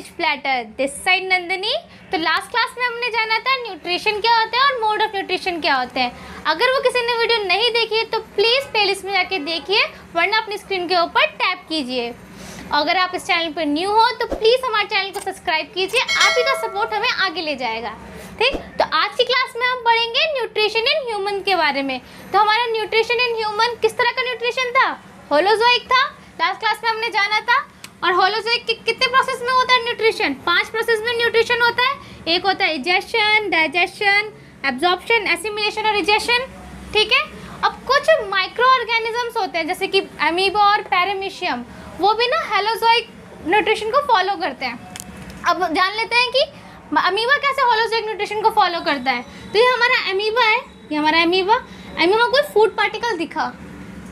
Knowledge platter, this side Nandini. तो last class में हमने जाना था न्यूट्रिशन क्या होता है और मोड ऑफ न्यूट्रिशन क्या होते हैं। अगर वो किसी ने वीडियो नहीं देखी है तो प्लीज़ प्लेलिस्ट में जाके देखिए, वरना अपनी स्क्रीन के ऊपर टैप कीजिए। अगर आप इस चैनल पर न्यू हो तो प्लीज़ हमारे चैनल को सब्सक्राइब कीजिए, आप ही का सपोर्ट हमें आगे ले जाएगा। ठीक, तो आज की क्लास में हम पढ़ेंगे न्यूट्रिशन इन ह्यूमन के बारे में। तो हमारा न्यूट्रिशन इन ह्यूमन किस तरह का न्यूट्रिशन था? होलोजोइक था, लास्ट क्लास में हमने जाना था। और होलोजोइक के कितने प्रोसेस में होता है न्यूट्रिशन? 5 प्रोसेस में न्यूट्रिशन होता है। एक होता है इजेशन, डाइजेशन, एब्जॉर्प्शन, एसिमिलेशन और इजेशन। ठीक है, अब कुछ माइक्रो ऑर्गेनिजम्स होते हैं जैसे कि अमीबा और पैरामीशियम, वो भी ना होलोजोइक न्यूट्रिशन को फॉलो करते हैं। अब जान लेते हैं कि अमीबा कैसे होलोजोइक न्यूट्रिशन को फॉलो करता है। तो ये हमारा अमीबा है, ये हमारा अमीबा कोई फूड पार्टिकल दिखा,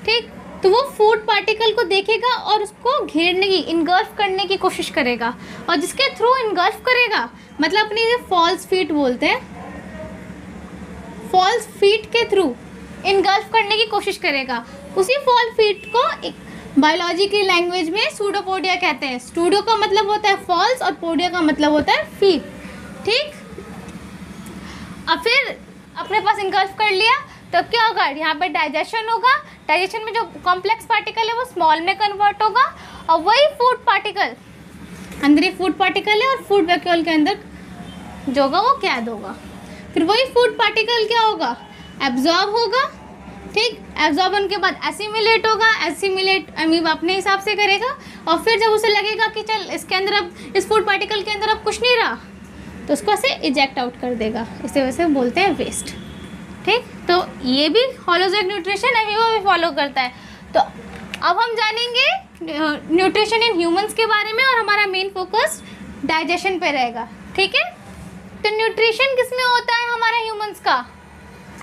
ठीक, तो वो फूड पार्टिकल को देखेगा और उसको घेरने की, इनगल्फ करने की कोशिश करेगा। और जिसके थ्रू इनगल्फ करेगा, मतलब अपनी जो फॉल्स फीट बोलते हैं, फॉल्स फीट के थ्रू इनगल्फ करने की कोशिश करेगा। उसी फॉल फीट को बायोलॉजी की लैंग्वेज में सूडोपोडिया कहते हैं। स्टूडो का मतलब होता है फॉल्स और पोडिया का मतलब होता है फीट। ठीक, अब फिर अपने पास इनगल्फ कर लिया तो क्या होगा? यहाँ पे डाइजेशन होगा। डाइजेशन में जो कॉम्प्लेक्स पार्टिकल है वो स्मॉल में कन्वर्ट होगा और वही फूड पार्टिकल, अंदर ही फूड पार्टिकल है और फूड वैक्यूल के अंदर जो होगा वो कैद होगा। फिर वही फूड पार्टिकल क्या होगा? एब्जॉर्ब होगा। ठीक, एब्जॉर्ब होने के बाद एसिमिलेट होगा। एसिमिलेट अमीबा अपने हिसाब से करेगा और फिर जब उसे लगेगा कि चल इसके अंदर अब इस फूड पार्टिकल के अंदर अब कुछ नहीं रहा तो उसको ऐसे इजेक्ट आउट कर देगा। इसे वैसे बोलते हैं वेस्ट। ठीक, तो ये भी होलोजोइक न्यूट्रिशन अमीबा भी फॉलो करता है। तो अब हम जानेंगे न्यूट्रिशन इन ह्यूमंस के बारे में और हमारा मेन फोकस डाइजेशन पे रहेगा। ठीक है, तो न्यूट्रिशन किस में होता है हमारा ह्यूमंस का?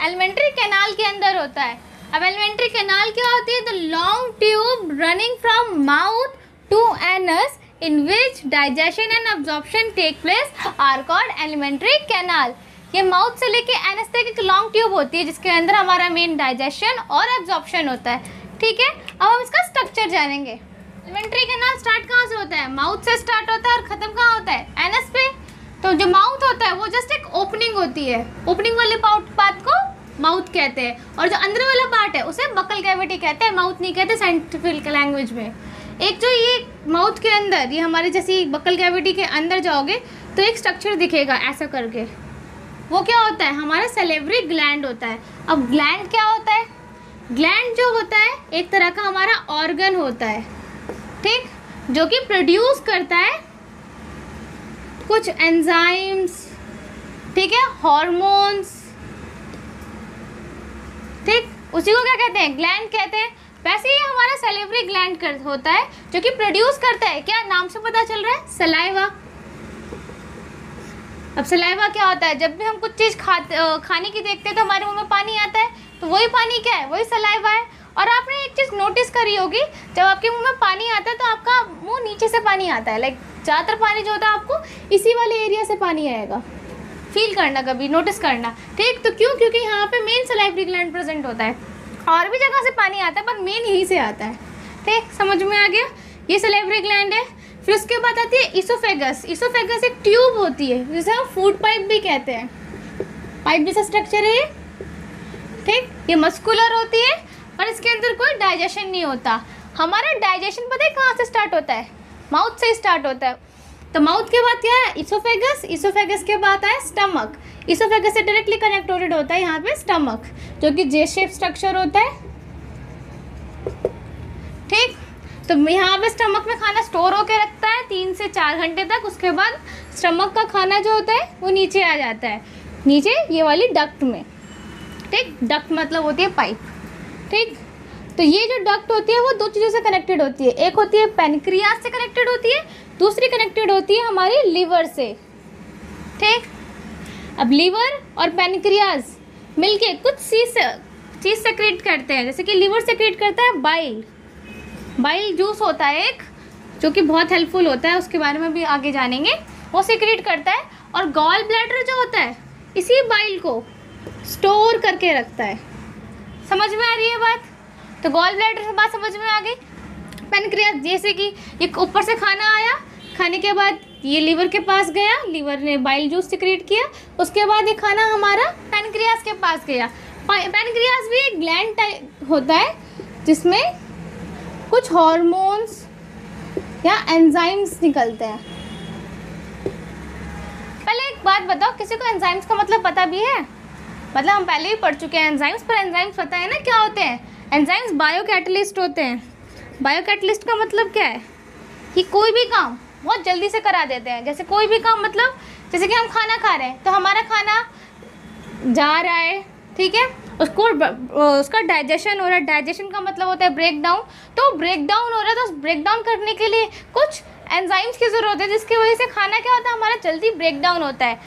एलिमेंट्री कैनाल के अंदर होता है। अब एलिमेंट्री कैनाल क्या होती है? The long tube running from mouth to anus in which digestion and absorption take place are called alimentary canal. ये माउथ से लेके एनस तक एक लॉन्ग ट्यूब होती है जिसके अंदर हमारा मेन डाइजेशन और एब्जॉर्प्शन होता है। ठीक है, अब हम इसका स्ट्रक्चर जानेंगे। एलिमेंट्री कैनाल स्टार्ट कहाँ से होता है? माउथ से स्टार्ट होता है और ख़त्म कहाँ होता है? एनस पे। तो जो माउथ होता है वो जस्ट एक ओपनिंग होती है, ओपनिंग वाले पार्ट को माउथ कहते हैं और जो अंदर वाला पार्ट है उसे बकल कैविटी कहते हैं। माउथ नहीं कहते साइंटिफिक लैंग्वेज में। एक जो ये माउथ के अंदर, ये हमारे जैसी बकल कैविटी के अंदर जाओगे तो एक स्ट्रक्चर दिखेगा ऐसा करके, वो क्या होता है? हमारा सैलिवरी ग्लैंड होता है। अब ग्लैंड क्या होता है? ग्लैंड जो होता है एक तरह का हमारा ऑर्गन होता है, ठीक, जो कि प्रोड्यूस करता है कुछ एंजाइम्स, ठीक है, हार्मोन्स। ठीक, उसी को क्या कहते हैं? ग्लैंड कहते हैं। वैसे ही हमारा सैलिवरी ग्लैंड होता है जो कि प्रोड्यूस करता है, क्या नाम से पता चल रहा है? सलाइवा। अब सलाइवा क्या होता है? जब भी हम कुछ चीज़ खाने की देखते हैं तो हमारे मुंह में पानी आता है, तो वही पानी क्या है? वही सलाइवा है। और आपने एक चीज़ नोटिस करी होगी, जब आपके मुंह में पानी आता है तो आपका मुंह नीचे से पानी आता है। लाइक ज़्यादातर पानी जो होता है आपको इसी वाले एरिया से पानी आएगा। फील करना, कभी नोटिस करना। ठीक, तो क्यों? क्योंकि यहाँ पे मेन सलाइवरी ग्लैंड प्रेजेंट होता है। और भी जगह से पानी आता है पर मेन यहीं से आता है। ठीक, समझ में आ गया? ये सलाइवरी ग्लैंड है। फिर उसके बाद आती है इसोफेगस। इसोफेगस एक ट्यूब होती है जिसे हम फूड पाइप भी कहते हैं। पाइप जैसा स्ट्रक्चर है ये। ठीक, ये मस्कुलर होती है और इसके अंदर कोई डाइजेशन नहीं होता। हमारा डाइजेशन पता है कहाँ से स्टार्ट होता है? माउथ से स्टार्ट होता है। तो माउथ के बाद क्या है? इसोफेगस। इसोफेगस के बाद है स्टमक। इसोफेगस से डायरेक्टली कनेक्टेड होता है यहाँ पे स्टमक, जो कि जे शेप स्ट्रक्चर होता है। ठीक, तो यहाँ पे स्टमक में खाना स्टोर होकर रखता है 3 से 4 घंटे तक। उसके बाद स्टमक का खाना जो होता है वो नीचे आ जाता है, नीचे ये वाली डक्ट में। ठीक, डक्ट मतलब होती है पाइप। ठीक, तो ये जो डक्ट होती है वो 2 चीज़ों से कनेक्टेड होती है। एक होती है पैनक्रियाज से कनेक्टेड होती है, दूसरी कनेक्टेड होती है हमारी लिवर से। ठीक, अब लिवर और पैनक्रियाज मिलके कुछ चीज़ सेक्रेट करते हैं। जैसे कि लिवर सेक्रेट करता है बाइल। बाइल जूस होता है एक, जो कि बहुत हेल्पफुल होता है, उसके बारे में भी आगे जानेंगे। वो सेक्रेट करता है। और गॉल ब्लैडर जो होता है इसी बाइल को स्टोर करके रखता है। समझ में आ रही है बात? तो गॉल ब्लैडर से बात समझ में आ गई। पैनक्रियाज, जैसे कि ये ऊपर से खाना आया, खाने के बाद ये लीवर के पास गया, लीवर ने बाइल जूस सिक्रेट किया, उसके बाद ये खाना हमारा पैनक्रियास के पास गया। पैनक्रियास भी एक ग्लैंड टाइप होता है जिसमें कुछ हार्मोन्स या एंजाइम्स निकलते हैं। पहले एक बात बताओ, किसी को एंजाइम्स का मतलब पता भी है? मतलब हम पहले ही पढ़ चुके हैं एंजाइम्स, पर एंजाइम्स पता है ना क्या होते हैं? एंजाइम्स बायोकैटलिस्ट होते हैं। बायोकैटलिस्ट का मतलब क्या है कि कोई भी काम बहुत जल्दी से करा देते हैं। जैसे कोई भी काम, मतलब जैसे कि हम खाना खा रहे हैं तो हमारा खाना जा रहा है, ठीक है, उसका डाइजेशन हो रहा है। डाइजेशन का मतलब होता है ब्रेक डाउन। तो ब्रेक डाउन हो रहा है, तो उस ब्रेक डाउन करने के लिए कुछ एंजाइम्स की ज़रूरत है, जिसकी वजह से खाना क्या होता है, हमारा जल्दी ब्रेक डाउन होता है।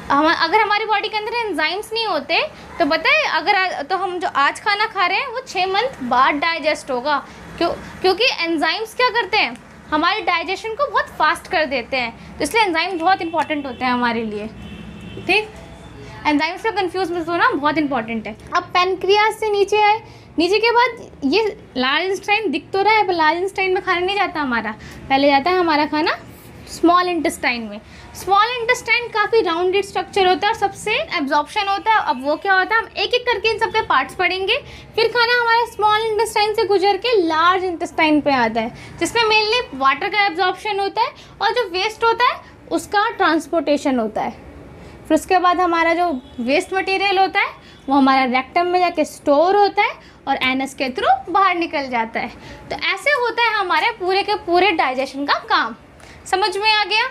अगर हमारी बॉडी के अंदर एंजाइम्स नहीं होते तो पता है, तो हम जो आज खाना खा रहे हैं वो 6 मंथ बाद डाइजेस्ट होगा। क्योंकि एंजाइम्स क्या करते हैं, हमारे डाइजेशन को बहुत फास्ट कर देते हैं। तो इसलिए एंजाइम्स बहुत इंपॉर्टेंट होते हैं हमारे लिए। ठीक, एंजाइम्स में कंफ्यूज मत होना, बहुत इंपॉर्टेंट है। अब पैनक्रियास से नीचे आए, नीचे के बाद ये लार्ज इंटेस्टाइन दिख तो रहा है, पर लार्ज इंटेस्टाइन में खाना नहीं जाता हमारा, पहले जाता है हमारा खाना स्मॉल इंटेस्टाइन में। स्मॉल इंटेस्टाइन काफ़ी राउंडेड स्ट्रक्चर होता है और सबसे एब्जॉर्प्शन होता है। अब वो क्या होता है, हम एक एक करके इन सबके पार्ट्स पढ़ेंगे। फिर खाना हमारे स्मॉल इंटेस्टाइन से गुजर के लार्ज इंटेस्टाइन पे आता है, जिसमें मेनली वाटर का एब्जॉर्प्शन होता है और जो वेस्ट होता है उसका ट्रांसपोर्टेशन होता है। फिर उसके बाद हमारा जो वेस्ट मटेरियल होता है वो हमारा रेक्टम में जाके स्टोर होता है और एनस के थ्रू बाहर निकल जाता है। तो ऐसे होता है हमारे पूरे के पूरे डाइजेशन का काम। समझ में आ गया?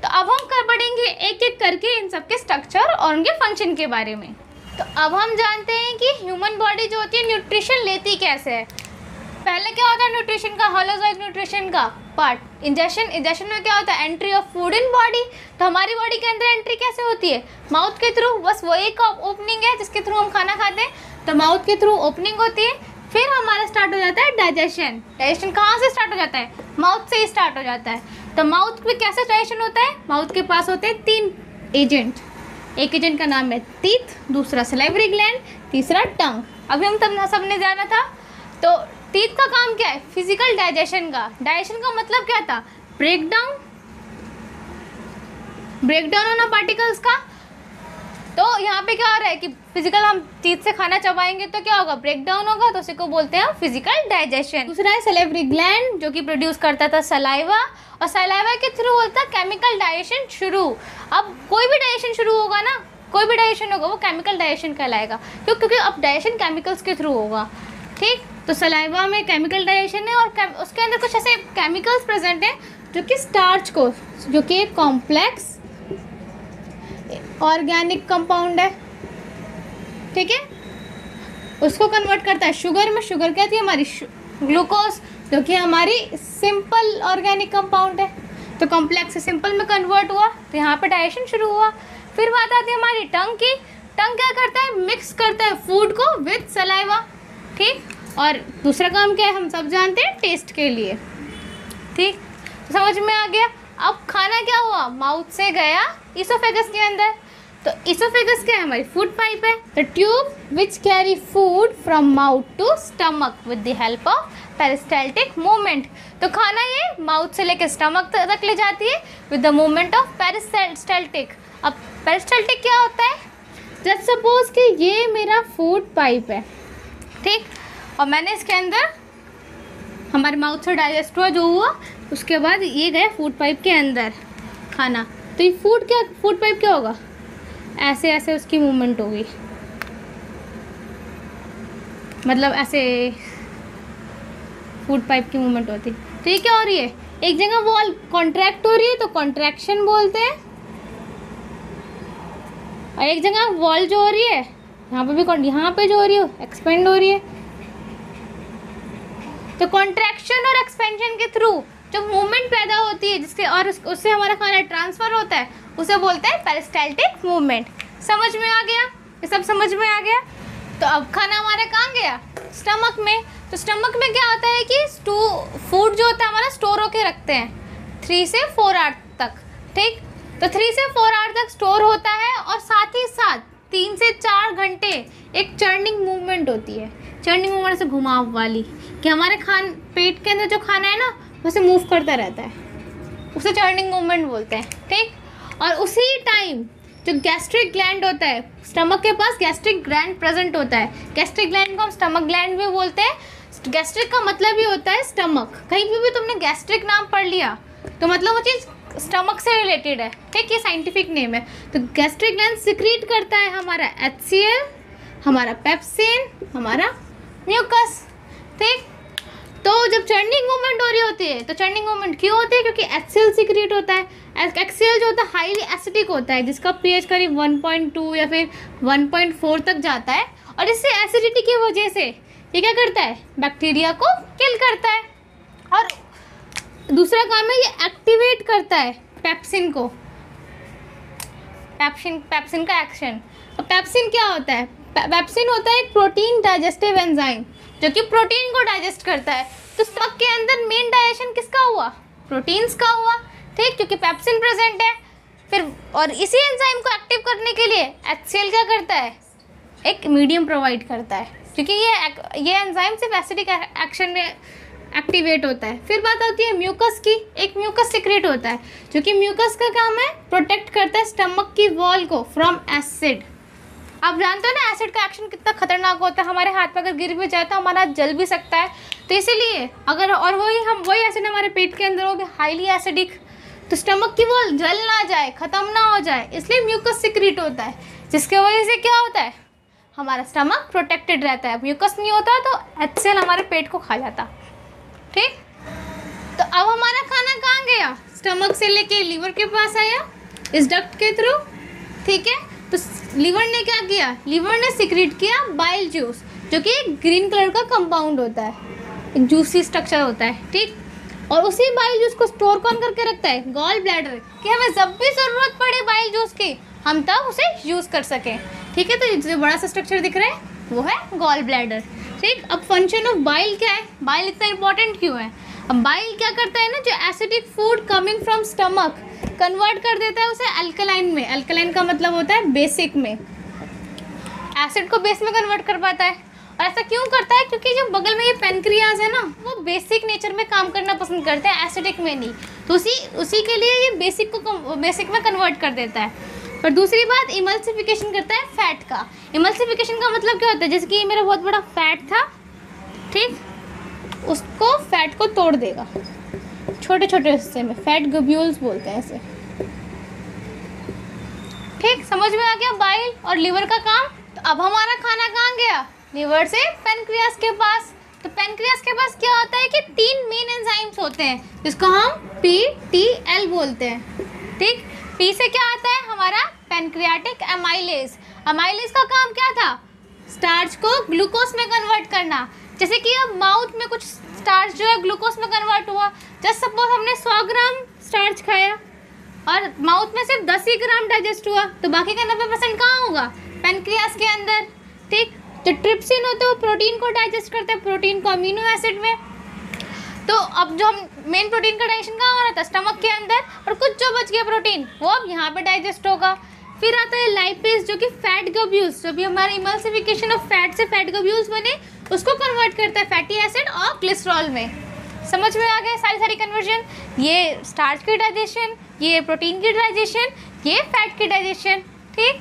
तो अब हम कर पढ़ेंगे एक एक करके इन सब के स्ट्रक्चर और उनके फंक्शन के बारे में। तो अब हम जानते हैं कि ह्यूमन बॉडी जो होती है न्यूट्रिशन लेती कैसे है। पहले क्या होता है न्यूट्रिशन का, होलोजाइक न्यूट्रिशन का पार्ट इंजेशन में क्या होता है, entry of food in body. तो हमारी बॉडी के अंदर एंट्री कैसे होती है, माउथ के थ्रू। बस वो एक ओपनिंग है जिसके थ्रू हम खाना खाते हैं, तो माउथ के थ्रू ओपनिंग होती है। फिर हमारा स्टार्ट हो जाता है डाइजेशन। डाइजेशन कहाँ से स्टार्ट हो जाता है, माउथ से ही स्टार्ट हो जाता है। तो माउथ में कैसे डाइजेशन होता है, माउथ के पास होते हैं 3 एजेंट। एक एजेंट का नाम है टीथ, दूसरा सलाइवरी ग्लैंड, तीसरा टंग। अभी हम सबने जाना था। तो टीथ का काम क्या है, फिजिकल डाइजेशन का। डाइजेशन का मतलब क्या था, ब्रेक डाउन होना पार्टिकल्स का। तो यहाँ पे क्या हो रहा है कि फिजिकल, हम टीथ से खाना चबाएंगे तो क्या होगा, ब्रेक डाउन होगा, तो उसी को बोलते हैं फिजिकल डाइजेशन। दूसरा है सलाइवरी ग्लैंड, जो कि प्रोड्यूस करता था सलाइवा, और सलाइवा के थ्रू होता है केमिकल डाइजेशन शुरू। अब कोई भी डाइजेशन शुरू होगा ना, कोई भी डाइजेशन होगा वो केमिकल डाइजेशन कहलाएगा। क्योंकि अब डाइजेशन केमिकल्स के थ्रू होगा। ठीक, तो सलाइवा में केमिकल डाइजेशन है और उसके अंदर कुछ ऐसे केमिकल्स प्रेजेंट हैं जो कि स्टार्च को, जो कि एक कॉम्प्लेक्स ऑर्गेनिक कंपाउंड है, ठीक है, उसको कन्वर्ट करता है शुगर में। शुगर क्या थी हमारी, ग्लूकोज, जो कि हमारी सिंपल ऑर्गेनिक कंपाउंड है। तो कॉम्प्लेक्स से सिंपल में कन्वर्ट हुआ, तो यहाँ पे डाइजेशन शुरू हुआ। फिर बात आती है हमारी टंग की। टंग क्या करता है, मिक्स करता है फूड को विद सलाइवा। ठीक, और दूसरा काम क्या है, हम सब जानते हैं, टेस्ट के लिए। ठीक, समझ में आ गया? अब खाना क्या हुआ, माउथ से गया इसोफेगस के अंदर। तो इसोफेगस क्या है, हमारी फूड पाइप है। The tube which carry food from mouth to stomach with the help of peristaltic movement. तो खाना ये माउथ से लेकर स्टमक तक ले जाती है with the movement of peristaltic. अब पेरिस्टाल्टिक क्या होता है, जस्ट सपोज कि ये मेरा फूड पाइप है, ठीक, और मैंने इसके अंदर हमारे माउथ से डाइजेस्ट हुआ जो हुआ, उसके बाद ये गया फूड पाइप के अंदर खाना। तो ये फूड पाइप क्या होगा, ऐसे ऐसे उसकी मूवमेंट होगी, मतलब ऐसे फूड पाइप की मूवमेंट होती। तो ये क्या हो रही है, एक जगह वॉल कॉन्ट्रैक्ट हो रही है तो कॉन्ट्रैक्शन बोलते हैं, और एक जगह वॉल जो हो रही है यहाँ पे भी, यहाँ पे जो हो रही है एक्सपेंड हो रही है। तो कॉन्ट्रैक्शन और एक्सपेंशन के थ्रू जो मूवमेंट पैदा होती है, जिसके और उससे हमारा खाना ट्रांसफ़र होता है, उसे बोलते हैं पेरिस्टाल्टिक मूवमेंट। समझ में आ गया, ये सब समझ में आ गया? तो अब खाना हमारा कहाँ गया, स्टमक में। तो स्टमक में क्या होता है कि फूड जो होता है हमारा स्टोर होके रखते हैं 3 से 4 आवर तक। ठीक, तो 3 से 4 आवर तक स्टोर होता है, और साथ ही साथ 3 से 4 घंटे एक चर्निंग मूवमेंट होती है। चर्निंग मूवमेंट से घुमाव वाली, कि हमारे पेट के अंदर जो खाना है ना वैसे मूव करता रहता है। उसे चर्निंग मूवमेंट बोलते हैं, ठीक। और उसी टाइम जो गैस्ट्रिक ग्लैंड होता है, स्टमक के पास गैस्ट्रिक ग्लैंड प्रेजेंट होता है। गैस्ट्रिक ग्लैंड को हम स्टमक ग्लैंड भी बोलते हैं। गैस्ट्रिक का मतलब ही होता है स्टमक। कहीं भी तुमने गैस्ट्रिक नाम पढ़ लिया तो मतलब वो चीज़ स्टमक से रिलेटेड है, ठीक। ये साइंटिफिक नेम है। तो गैस्ट्रिक ग्लैंड सिक्रीट करता है हमारा HCl, हमारा पेप्सिन, हमारा म्यूकस, ठीक। तो जब चर्निंग मूवमेंट हो रही होती है तो चर्निंग मूवमेंट क्यों होती है? क्योंकि HCl सिक्रीट होता है। HCl जो होता है हाईली एसिडिक होता है, जिसका pH करीब 1.2 या फिर 1.4 तक जाता है। और इससे एसिडिटी की वजह से ये क्या करता है? बैक्टीरिया को किल करता है। और दूसरा काम है ये एक्टिवेट करता है पेप्सिन को, पेप्सिन का एक्शन। अब पेप्सिन क्या होता है? पेप्सिन होता है एक प्रोटीन डाइजेस्टिव एंजाइम जो कि प्रोटीन को डाइजेस्ट करता है। तो स्टमक के अंदर मेन डाइजेशन किसका हुआ? प्रोटीन्स का हुआ, ठीक, क्योंकि पेप्सिन प्रेजेंट है। फिर और इसी एंजाइम को एक्टिव करने के लिए HCl क्या करता है? एक मीडियम प्रोवाइड करता है, क्योंकि ये एंजाइम सिर्फ एसिडिक एक्शन में एक्टिवेट होता है। फिर बात आती है म्यूकस की। एक म्यूकस सिक्रेट होता है जो कि म्यूकस का काम है प्रोटेक्ट करता है स्टमक की वॉल को फ्रॉम एसिड। आप जानते हो ना एसिड का एक्शन कितना खतरनाक होता है। हमारे हाथ पर अगर गिर भी जाए तो हमारा हाथ जल भी सकता है। तो इसीलिए अगर और वही एसिड हमारे पेट के अंदर हो गया हाईली एसिडिक, तो स्टमक की वॉल जल ना जाए, ख़त्म ना हो जाए, इसलिए म्यूकस सिक्रीट होता है, जिसके वजह से क्या होता है? हमारा स्टमक प्रोटेक्टेड रहता है। म्यूकस नहीं होता तो HCl हमारे पेट को खा जाता, ठीक। तो अब हमारा खाना कहाँ गया? स्टमक से लेके लीवर के पास आया इस डक्ट के थ्रू, ठीक है। तो लीवर ने क्या किया? लीवर ने सिक्रीट किया बाइल जूस, जो कि एक ग्रीन कलर का कंपाउंड होता है, एक जूसी स्ट्रक्चर होता है, ठीक। और उसी बाइल जूस को स्टोर कौन करके रखता है? गॉल ब्लैडर, कि हमें जब भी ज़रूरत पड़े बाइल जूस की हम तब उसे यूज़ कर सकें, ठीक है। तो जो बड़ा सा स्ट्रक्चर दिख रहा है वो है गॉल ब्लैडर, ठीक। अब फंक्शन ऑफ बाइल क्या है? बाइल इतना इंपॉर्टेंट क्यों है? अब बाइल क्या करता है ना, जो acidic food coming from stomach convert कर देता है उसे अल्कलाइन में। अल्कलाइन का मतलब होता है बेसिक में, एसिड को बेस में कन्वर्ट कर पाता है। और ऐसा क्यों करता है? क्योंकि जो बगल में ये पेनक्रियाज है ना, वो बेसिक नेचर में काम करना पसंद करते हैं, एसिडिक में नहीं। तो उसी के लिए ये बेसिक में कन्वर्ट कर देता है। और दूसरी बात, इमल्सिफिकेशन करता है फैट का। इमल्सिफिकेशन का मतलब क्या होता है? जैसे कि ये मेरा बहुत बड़ा फैट था, ठीक, उसको फैट को तोड़ देगा छोटे छोटे हिस्से में, फैट ग्लोब्यूल्स बोलते हैं इसे, ठीक। समझ में आ गया बाइल और लीवर का काम। तो अब हमारा खाना कहाँ गया? लीवर से पेनक्रियास के पास। तो पेनक्रियास के पास क्या होता है कि 3 मेन एंजाइम्स होते हैं, जिसको हम PTL बोलते हैं, ठीक। P से क्या आता है? हमारा पेनक्रियाटिक एमाइलेज। एमाइलेज का काम क्या था? स्टार्च को ग्लूकोज में कन्वर्ट करना। जैसे कि अब माउथ में कुछ स्टार्च जो है ग्लूकोज में कन्वर्ट हुआ। जस्ट सपोज हमने 100 ग्राम स्टार्च खाया और माउथ में सिर्फ 10 ही ग्राम डाइजेस्ट हुआ, तो बाकी का 90% कहाँ होगा? पेनक्रियास के अंदर, ठीक। जो ट्रिप्सिन होता है वो प्रोटीन को डाइजेस्ट करता है, प्रोटीन को अमीनो एसिड में। तो अब जो हम मेन प्रोटीन का डाइजेशन कहाँ हो रहा था? स्टमक के अंदर। और कुछ जो बच गया प्रोटीन वो अब यहाँ पे डाइजेस्ट होगा। फिर आता है लाइपेज, जो कि फैट ग्लोब्यूल्स, जो भी हमारे इमल्सिफिकेशन ऑफ फैट से फैट ग्लोब्यूल्स बने उसको कन्वर्ट करता है फैटी एसिड और ग्लिसरॉल में। समझ में आ गया सारी कन्वर्जन? ये स्टार्च की डाइजेशन, ये प्रोटीन की डाइजेशन, ये फैट की डाइजेशन, ठीक।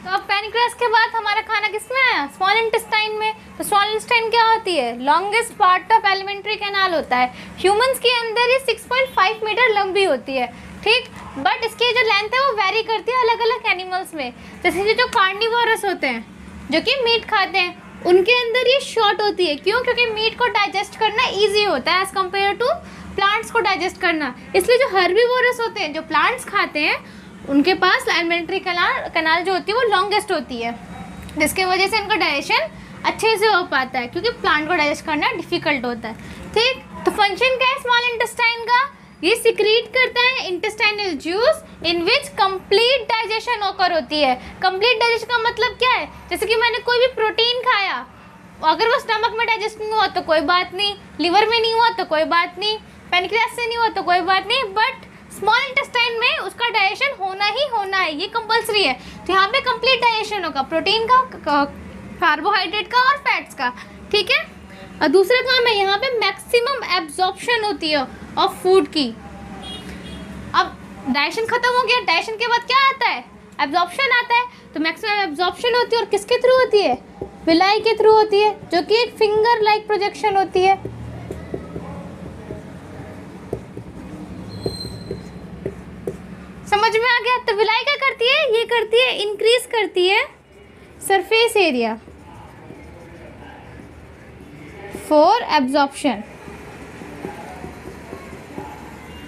तो अब पैनक्रियास के बाद हमारा खाना किसमें आया? स्मॉल इंटेस्टाइन में। तो स्मॉल इंटेस्टाइन क्या होती है? Longest part of alimentary canal होता है। ह्यूमंस के अंदर ये 6.5 मीटर लंबी होती है, ठीक। बट इसकी जो लेंथ है वो वेरी करती है अलग अलग एनिमल्स में। जैसे जो कार्निवोरस होते हैं, जो कि मीट खाते हैं, उनके अंदर ये शॉर्ट होती है। क्यों? क्योंकि मीट को डाइजेस्ट करना ईजी होता है एज़ कम्पेयर टू प्लांट्स को डाइजेस्ट करना। इसलिए जो हर्बीवोरस होते हैं, जो प्लांट्स खाते हैं, उनके पास एलिमेंट्री कैनाल जो होती है वो लॉन्गेस्ट होती है, जिसके वजह से इनका डाइजेशन अच्छे से हो पाता है, क्योंकि प्लांट को डाइजेस्ट करना डिफिकल्ट होता है, ठीक। तो फंक्शन क्या है स्मॉल इंटेस्टाइन का? ये सिक्रीट करता है intestinal juice in which complete digestion ओकर होती है। कंप्लीट डाइजेशन का मतलब क्या है? जैसे कि मैंने कोई भी प्रोटीन खाया, अगर वो स्टमक में डाइजेस्ट नहीं हुआ तो कोई बात नहीं, लिवर में नहीं हुआ तो कोई बात नहीं, पैनक्रियास से नहीं हुआ तो कोई बात नहीं, बट स्मॉल इंटेस्टाइन में उसका डाइजेशन होना ही होना है, ये कंपलसरी है। तो यहाँ पे कंप्लीट डाइजेशन होगा प्रोटीन का, कार्बोहाइड्रेट का और फैट्स का, ठीक है। और दूसरा काम है यहाँ पे मैक्सिमम एब्जॉर्प्शन होती है ऑफ फूड की। डाइजेशन खत्म हो गया, डाइजेशन के बाद क्या आता है? एब्जॉर्प्शन आता है। तो मैक्सिमम एब्जॉर्प्शन होती है और किसके थ्रू होती है? विलाई के थ्रू होती है, जो कि एक फिंगर लाइक प्रोजेक्शन होती है। समझ में आ गया? तो विलाई क्या करती है? ये करती है, इंक्रीज करती है surface area for absorption.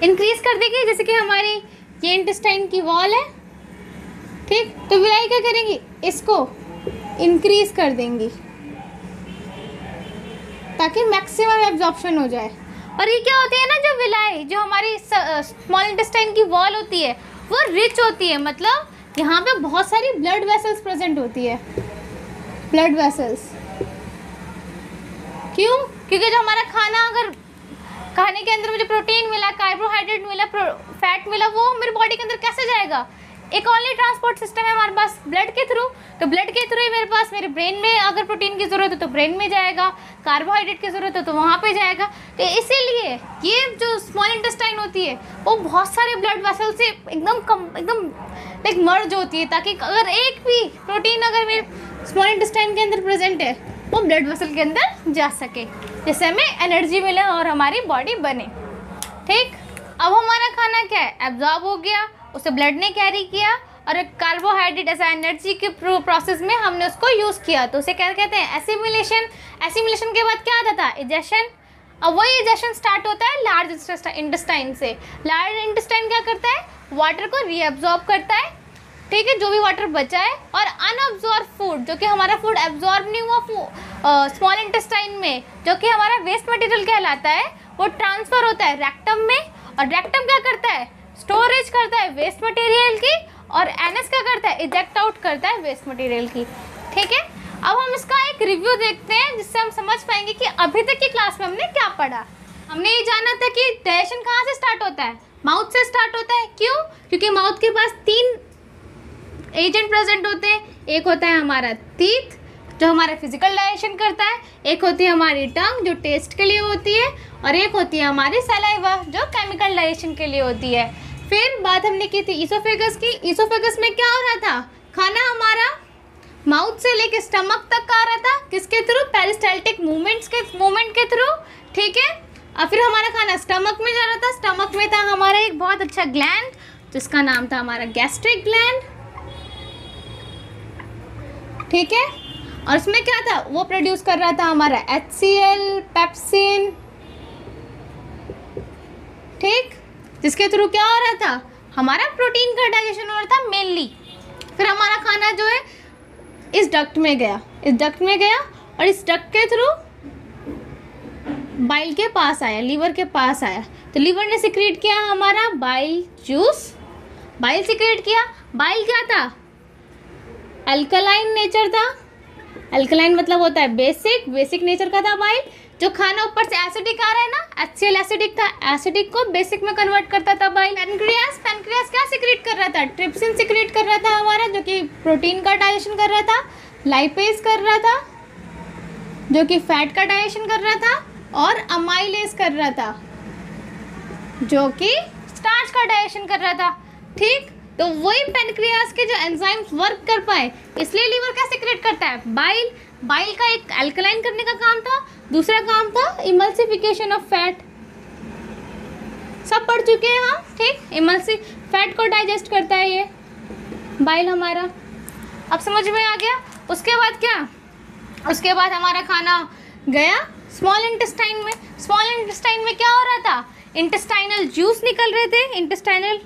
Increase कर देगी, जैसे कि हमारी ये इंटेस्टाइन की वॉल है, ठीक। तो विलाई क्या करेंगी? इसको इंक्रीज कर देंगी ताकि मैक्सिमम एब्जॉर्प्शन हो जाए। और ये क्या होती है ना, जो विलाई, जो हमारी स्मॉल इंटेस्टाइन की वॉल होती है, वो रिच होती है। मतलब यहाँ पे बहुत सारी ब्लड वेसल्स प्रेजेंट होती है। ब्लड वेसल्स क्यों? क्योंकि जो हमारा खाना, अगर खाने के अंदर मुझे प्रोटीन मिला, कार्बोहाइड्रेट मिला, फैट मिला, वो मेरे बॉडी के अंदर कैसे जाएगा? एक ओनली ट्रांसपोर्ट सिस्टम है हमारे पास, ब्लड के थ्रू। तो ब्लड के थ्रू ही मेरे पास, मेरे ब्रेन में अगर प्रोटीन की ज़रूरत है तो ब्रेन में जाएगा, कार्बोहाइड्रेट की ज़रूरत है तो वहाँ पे जाएगा। तो इसीलिए ये जो स्मॉल इंटेस्टाइन होती है वो बहुत सारे ब्लड वेसल से एकदम लाइक मर्ज होती है, ताकि अगर एक भी प्रोटीन अगर मेरे स्मॉल इंटेस्टाइन के अंदर प्रेजेंट है वो ब्लड वेसल के अंदर जा सके, जिससे हमें एनर्जी मिले और हमारी बॉडी बने, ठीक। अब हमारा खाना क्या है? एब्जॉर्ब हो गया, उसे ब्लड ने कैरी किया और कार्बोहाइड्रेट ऐसा एनर्जी के प्रोसेस में हमने उसको यूज़ किया, तो उसे क्या कहते हैं? एसिमिलेशन। एसिमिलेशन के बाद क्या आता था? इजेशन। अब वही इजेशन स्टार्ट होता है लार्ज इंटेस्टाइन से। लार्ज इंटेस्टाइन क्या करता है? वाटर को रीअब्जॉर्ब करता है, ठीक है, जो भी वाटर बचा है। और अनअब्जॉर्ब फूड, जो कि हमारा फूड एब्जॉर्ब नहीं हुआ स्मॉल इंटेस्टाइन में, जो कि हमारा वेस्ट मटेरियल कहलाता है, वो ट्रांसफ़र होता है रेक्टम में। और रेक्टम क्या करता है? स्टोरेज करता है वेस्ट मटेरियल की, और एनएस क्या करता है? इजेक्ट आउट करता है वेस्ट मटेरियल की, ठीक है। अब हम इसका एक रिव्यू देखते हैं, जिससे हम समझ पाएंगे कि अभी तक की क्लास में हमने क्या पढ़ा। हमने ये जाना था कि डाइजेशन कहाँ से स्टार्ट होता है? माउथ से स्टार्ट होता है। क्यों? क्योंकि माउथ के पास 3 एजेंट प्रेजेंट होते हैं। एक होता है हमारा टीथ, जो हमारा फिजिकल डाइजेशन करता है, एक होती है हमारी टंग, जो टेस्ट के लिए होती है, और एक होती है हमारी सलाइवा, जो केमिकल डाइजेशन के लिए होती है। फिर बात हमने की थी ईसोफेगस की। ईसोफेगस में क्या हो रहा था? खाना हमारा माउथ से लेके स्टमक तक आ रहा था, किसके थ्रू? पेरिस्टाल्टिक मूवमेंट के थ्रू, ठीक है। और फिर हमारा खाना स्टमक में जा रहा था। स्टमक में था हमारा एक बहुत अच्छा ग्लैंड, जिसका नाम था हमारा गैस्ट्रिक ग्लैंड, ठीक है। और उसमें क्या था? वो प्रोड्यूस कर रहा था हमारा HCl, पेप्सिन, ठीक, जिसके थ्रू क्या हो रहा था? हमारा प्रोटीन का डाइजेशन हो रहा था मेनली। फिर हमारा खाना जो है इस डक्ट में गया, और इस डक्ट के थ्रू बाइल के पास आया, लीवर के पास आया। तो लीवर ने सिक्रेट किया हमारा बाइल जूस, बाइल सिक्रेट किया। बाइल क्या था? अल्कलाइन नेचर था। अल्कलाइन मतलब होता है बेसिक नेचर का था बाइल। जो खाना ऊपर से एसिडिक आ रहा है ना, HCl एसिडिक था, एसिडिक को बेसिक में कन्वर्ट करता था बाइल। पैनक्रियास क्या सिक्रेट कर रहा था? ट्रिप्सिन सिक्रेट कर रहा था हमारा, जो कि प्रोटीन का डाइजेशन कर रहा था। लाइपेज कर रहा था, जो कि फैट का डाइजेशन कर रहा था। और अमाइलेज कर रहा था, जो कि स्टार्च का डाइजेशन कर रहा था, ठीक। तो वही पैनक्रियास के जो एंजाइम्स वर्क कर पाए, इसलिए लीवर क्या सिक्रेट करता है? बाइल। बाइल का एक अल्कलाइन करने का काम था, दूसरा काम था इमल्सिफिकेशन ऑफ फैट। सब पढ़ चुके हैं हम, ठीक। फैट को डाइजेस्ट करता है ये बाइल हमारा। अब समझ में आ गया? उसके बाद क्या? उसके बाद हमारा खाना गया स्मॉल इंटेस्टाइन में। स्मॉल इंटेस्टाइन में क्या हो रहा था? इंटेस्टाइनल जूस निकल रहे थे। इंटेस्टाइनल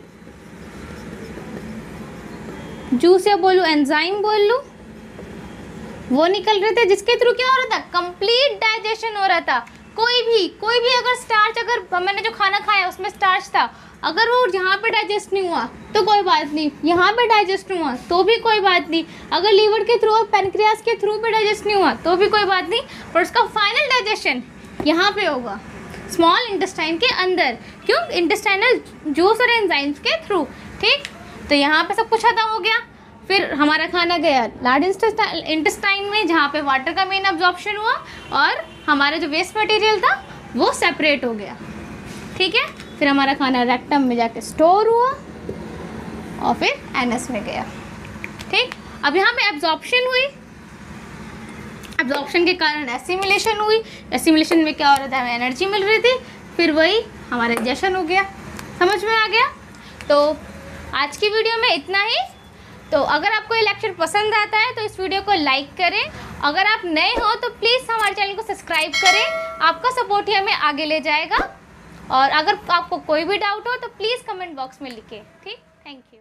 जूस या बोलूँ एंजाइम बोल लूँ, वो निकल रहे थे, जिसके थ्रू क्या हो रहा था? कंप्लीट डाइजेशन हो रहा था। कोई भी अगर स्टार्च, अगर मैंने जो खाना खाया उसमें स्टार्च था, अगर वो यहाँ पे डाइजेस्ट नहीं हुआ तो कोई बात नहीं, यहाँ पे डाइजेस्ट हुआ तो भी कोई बात नहीं, अगर लीवर के थ्रू और पैनक्रियास के थ्रू पे डाइजेस्ट नहीं हुआ तो भी कोई बात नहीं, पर उसका फाइनल डाइजेशन यहाँ पे होगा स्मॉल इंटेस्टाइन के अंदर। क्यों? इंटेस्टाइनल जूस और एंजाइम्स के थ्रू, ठीक। तो यहाँ पे सब कुछ खत्म हो गया। फिर हमारा खाना गया लार्ज इंटेस्टाइन में, जहाँ पे वाटर का मेन अब्जॉर्प्शन हुआ और हमारा जो वेस्ट मटेरियल था वो सेपरेट हो गया, ठीक है। फिर हमारा खाना रेक्टम में जाके स्टोर हुआ, और फिर NS में गया। ठीक, अब यहाँ पे एब्जॉर्प्शन हुई, एब्जॉर्प्शन के कारण एसिमिलेशन हुई, एसिमिलेशन में क्या हो रहा था, हमें एनर्जी मिल रही थी, फिर वही हमारा डाइजेशन हो गया। समझ में आ गया? तो आज की वीडियो में इतना ही। तो अगर आपको ये लेक्चर पसंद आता है तो इस वीडियो को लाइक करें। अगर आप नए हो तो प्लीज़ हमारे चैनल को सब्सक्राइब करें, आपका सपोर्ट ही हमें आगे ले जाएगा। और अगर आपको कोई भी डाउट हो तो प्लीज़ कमेंट बॉक्स में लिखें। ठीक, थैंक यू।